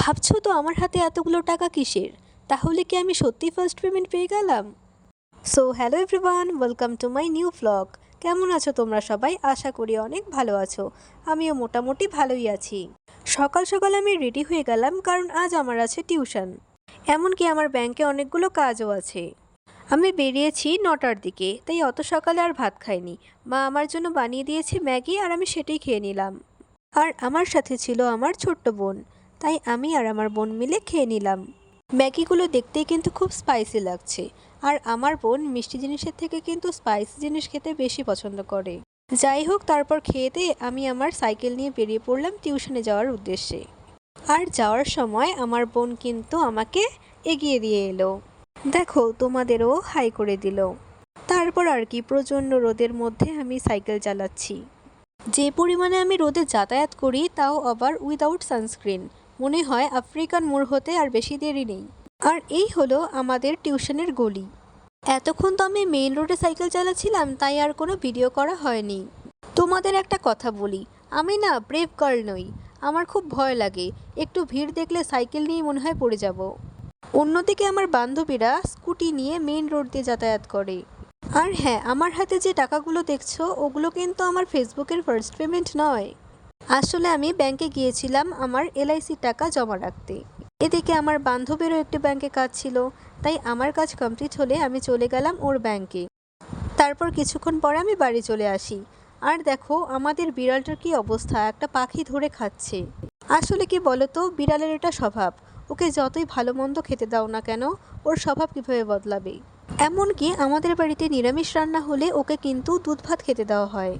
ভাবছো তো আমার হাতে এতগুলো টাকা কিসের? তাহলে কি আমি সত্যি ফার্স্ট পেমেন্ট পেয়ে গেলাম? So hello everyone, welcome to my new vlog. কেমন আছো তোমরা সবাই? আশা করি অনেক ভালো আছো। আমিও মোটামুটি ভালোই আছি। সকাল সকাল আমি রেডি হয়ে গেলাম, কারণ আজ আমার আছে টিউশন। এমনকি আমার ব্যাংকে অনেকগুলো কাজও আছে। আমি বেরিয়েছি 9টার দিকে, তাই অত সকালে আর ভাত খাইনি। মা আমার জন্য বানিয়ে দিয়েছে ম্যাগি, আর আমি সেটাই খেয়ে নিলাম। আর আমার সাথে ছিল আমার ছোট্ট বোন, তাই আমি আর আমার বোন মিলে খেয়ে নিলাম। ম্যাগিগুলো দেখতেই কিন্তু খুব স্পাইসি লাগছে, আর আমার বোন মিষ্টি জিনিসের থেকে কিন্তু স্পাইসি জিনিস খেতে বেশি পছন্দ করে। যাই হোক, তারপর খেয়ে দিয়ে আমি আমার সাইকেল নিয়ে বেরিয়ে পড়লাম টিউশনে যাওয়ার উদ্দেশ্যে। আর যাওয়ার সময় আমার বোন কিন্তু আমাকে এগিয়ে দিয়ে এলো। দেখো, তোমাদেরও হাই করে দিল। তারপর আর কি, প্রচণ্ড রোদের মধ্যে আমি সাইকেল চালাচ্ছি। যে পরিমাণে আমি রোদে যাতায়াত করি, তাও আবার উইদাউট সানস্ক্রিন। মনে হয় আফ্রিকান মোড় হতে আর বেশি দেরি নেই। আর এই হলো আমাদের টিউশনের গলি। এতক্ষণ তো আমি মেইন রোডে সাইকেল চালাচ্ছিলাম, তাই আর কোনো ভিডিও করা হয়নি। তোমাদের একটা কথা বলি, আমি না ব্রেভ গার্ল নই। আমার খুব ভয় লাগে, একটু ভিড় দেখলে সাইকেল নিয়ে মনে হয় পড়ে যাব। অন্যদিকে আমার বান্ধবীরা স্কুটি নিয়ে মেইন রোড দিয়ে যাতায়াত করে। আর হ্যাঁ, আমার হাতে যে টাকাগুলো দেখছো, ওগুলো কিন্তু আমার ফেসবুকের ফার্স্ট পেমেন্ট নয়। আসলে আমি ব্যাংকে গিয়েছিলাম আমার এলআইসির টাকা জমা রাখতে। এদিকে আমার বান্ধবীরও একটি ব্যাংকে কাজ ছিল, তাই আমার কাজ কমপ্লিট হলে আমি চলে গেলাম ওর ব্যাংকে। তারপর কিছুক্ষণ পরে আমি বাড়ি চলে আসি। আর দেখো আমাদের বিড়ালটার কি অবস্থা, একটা পাখি ধরে খাচ্ছে। আসলে কি বলতো, বিড়ালের এটা স্বভাব। ওকে যতই ভালো মন্দ খেতে দাও না কেন, ওর স্বভাব কীভাবে বদলাবে। এমনকি আমাদের বাড়িতে নিরামিষ রান্না হলে ওকে কিন্তু দুধ ভাত খেতে দেওয়া হয়।